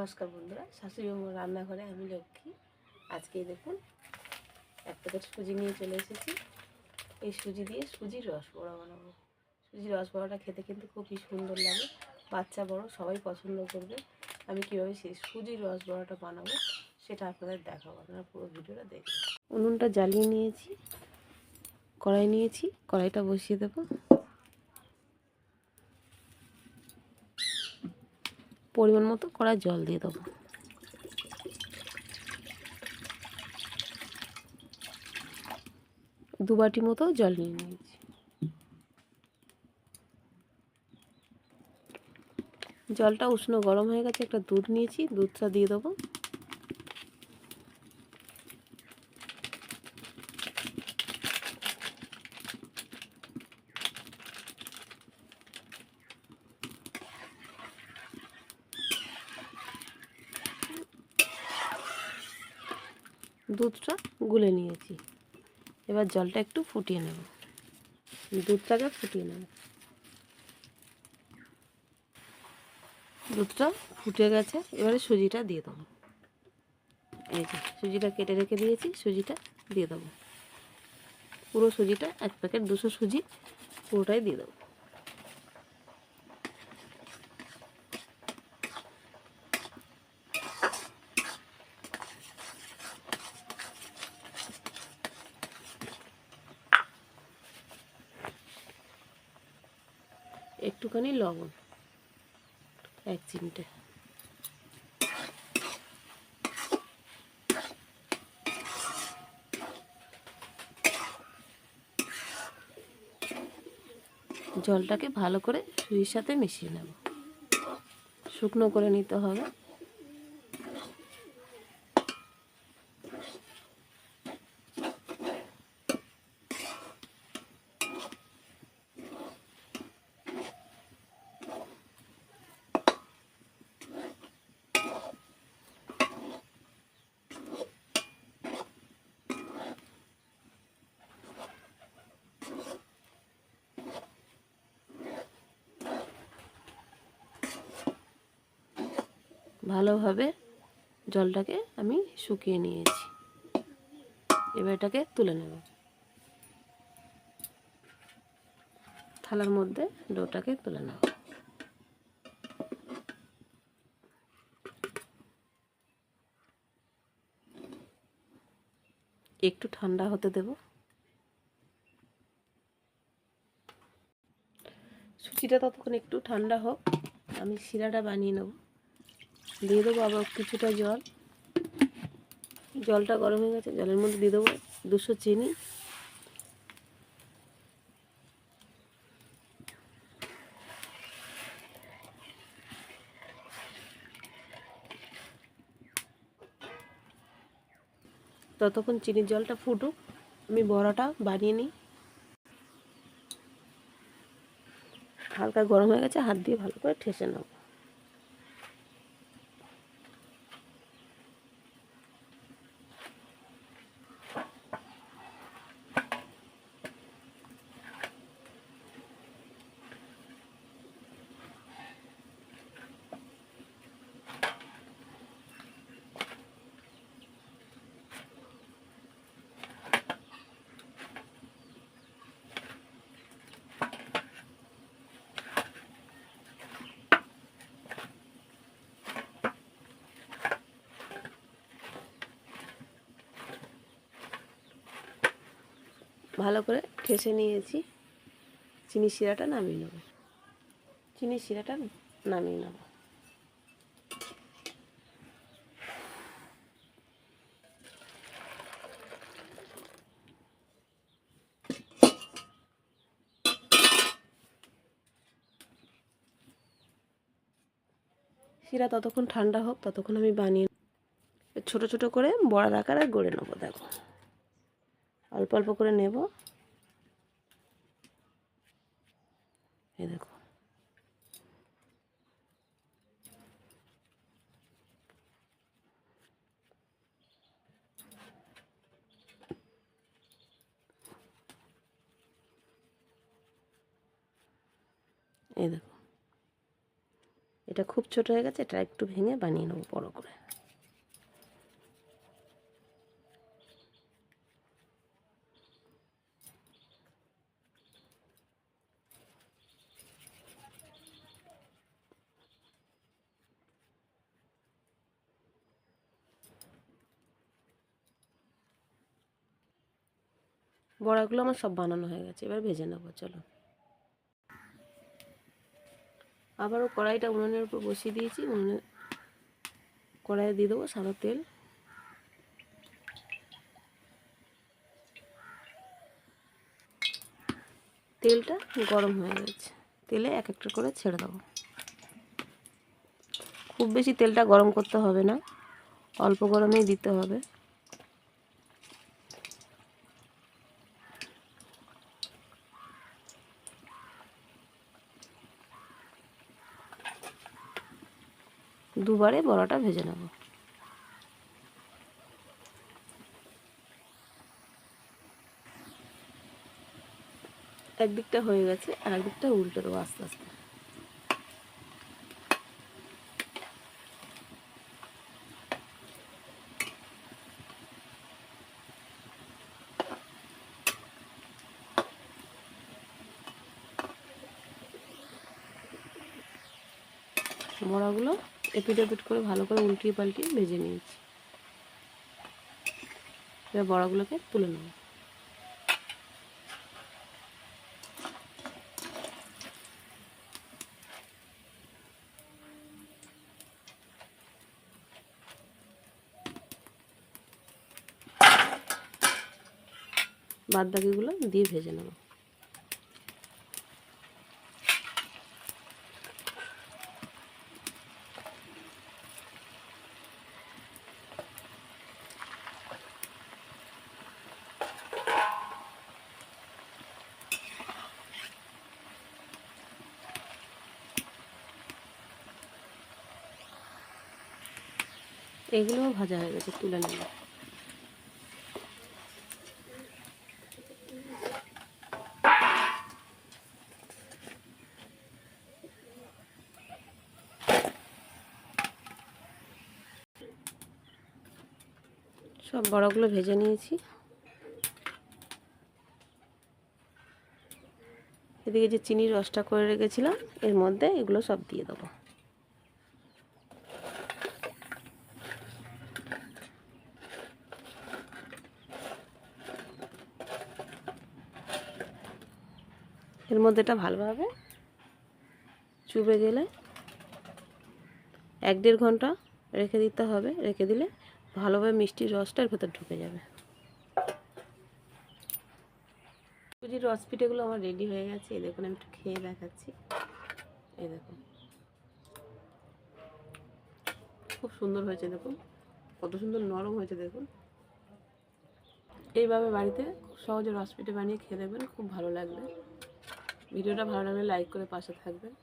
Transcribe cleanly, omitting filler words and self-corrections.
নমস্কার বন্ধুরা, শাশুড়ি বৌমার রান্নাঘরে আমি লক্ষ্মী। আজকে দেখুন এক প্যাকেট সুজি নিয়ে চলে এসেছি। এই সুজি দিয়ে সুজির রসবড়া বানাবো। সুজির রসবড়াটা খেতে কিন্তু খুবই সুন্দর লাগে, বাচ্চা বড় সবাই পছন্দ করবে। আমি কীভাবে সেই সুজির রসবড়াটা বানাবো সেটা আপনাদের দেখাবো, আপনারা পুরো ভিডিওটা দেখবেন। উনুনটা জ্বালিয়ে নিয়েছি, কড়াই নিয়েছি, কড়াইটা বসিয়ে দেবো। পরিমাণ মতো কড়াই জল দিয়ে দেবো। দু বাটি মতো জল নিয়ে নিয়েছি। জলটা উষ্ণ গরম হয়ে গেছে, একটা দুধ নিয়েছি, দুধটা দিয়ে দেবো। দুধটা গুলে নিয়েছি, এবার জলটা একটু ফুটিয়ে নেব। দুধটাকে ফুটিয়ে নেব। দুধটা ফুটে গেছে, এবারে সুজিটা দিয়ে দেবো। এই যে সুজিটা কেটে রেখে দিয়েছি, সুজিটা দিয়ে দেবো। পুরো সুজিটা, এক প্যাকেট 200 সুজি পুরোটাই দিয়ে দেবো। একটুখানি লবণ, 1 চিমটে। জলটাকে ভালো করে সুজির সাথে মিশিয়ে নেব, শুকনো করে নিতে হবে। ভালোভাবে জলটাকে আমি শুকিয়ে নিয়েছি, এবার এটাকে তুলে নেব। থালার মধ্যে ডোটাকে তুলে নেব। একটু ঠান্ডা হতে দেব। সুজিটা ততক্ষণ একটু ঠান্ডা হোক, আমি শিরাটা বানিয়ে নেব। দিয়ে দেবো আবার কিছুটা জল। জলটা গরম হয়ে গেছে, জলের মধ্যে দিয়ে দেবো 200 চিনি। ততক্ষণ চিনির জলটা ফুটুক, আমি বড়াটা বানিয়ে নিই। হালকা গরম হয়ে গেছে, হাত দিয়ে ভালো করে ঠেসে নেব। ভালো করে ঠেসে নিয়েছি, চিনি শিরাটা নামিয়ে নেব। চিনি শিরাটা নামিয়ে নেব। শিরা ততক্ষণ ঠান্ডা হোক, ততক্ষণ আমি বানিয়ে ছোট ছোট করে বড়ার আকারে গড়ে নেব। দেখো, অল্প অল্প করে নেব। এই দেখো, এই দেখো, এটা খুব ছোট হয়ে গেছে, এটা একটু ভেঙে বানিয়ে নেবো বড় করে। বড়াগুলো আমার সব বানানো হয়ে গেছে, এবার ভেজে নেবো। চলো, আবারও কড়াইটা উনুনের উপর বসিয়ে দিয়েছি। কড়াইয়ে দিয়ে দেবো সাদা তেল। তেলটা গরম হয়ে গেছে, তেলে এক একটা করে ছেড়ে দেবো। খুব বেশি তেলটা গরম করতে হবে না, অল্প গরমেই দিতে হবে। দুবারে বড়াটা ভেজে নেব। একদিকটা হয়ে গেছে, আর একদিকটা উল্টে দেবো আস্তে আস্তে। বড়াগুলো এপিট এপিট করে ভালো করে উল্টিয়ে পাল্টিয়ে ভেজে নিয়েছি। এবার বড়াগুলোকে তুলে নেব। বাদ বাকিগুলো দিয়ে ভেজে নেব। এগুলোও ভাজা হয়ে গেছে, তুলে নেব। সব বড়াগুলো ভেজে নিয়েছি। এদিকে যে চিনির রসটা করে রেখেছিলাম, এর মধ্যে এগুলো সব দিয়ে দেবো। এর মধ্যে এটা ভালোভাবে চুবে গেলে 1-1.5 ঘন্টা রেখে দিতে হবে। রেখে দিলে ভালোভাবে মিষ্টির রসটা এর ভেতর ঢুকে যাবে। সুজির রস পিঠেগুলো আমার রেডি হয়ে গেছে। এই দেখুন, আমি একটু খেয়ে দেখাচ্ছি। এই দেখুন, খুব সুন্দর হয়েছে। দেখুন কত সুন্দর নরম হয়েছে। দেখুন, এইভাবে বাড়িতে খুব সহজে রস পিঠে বানিয়ে খেয়ে দেবেন, খুব ভালো লাগবে। ভিডিওটা ভালো লাগলে লাইক করে পাশে থাকবেন।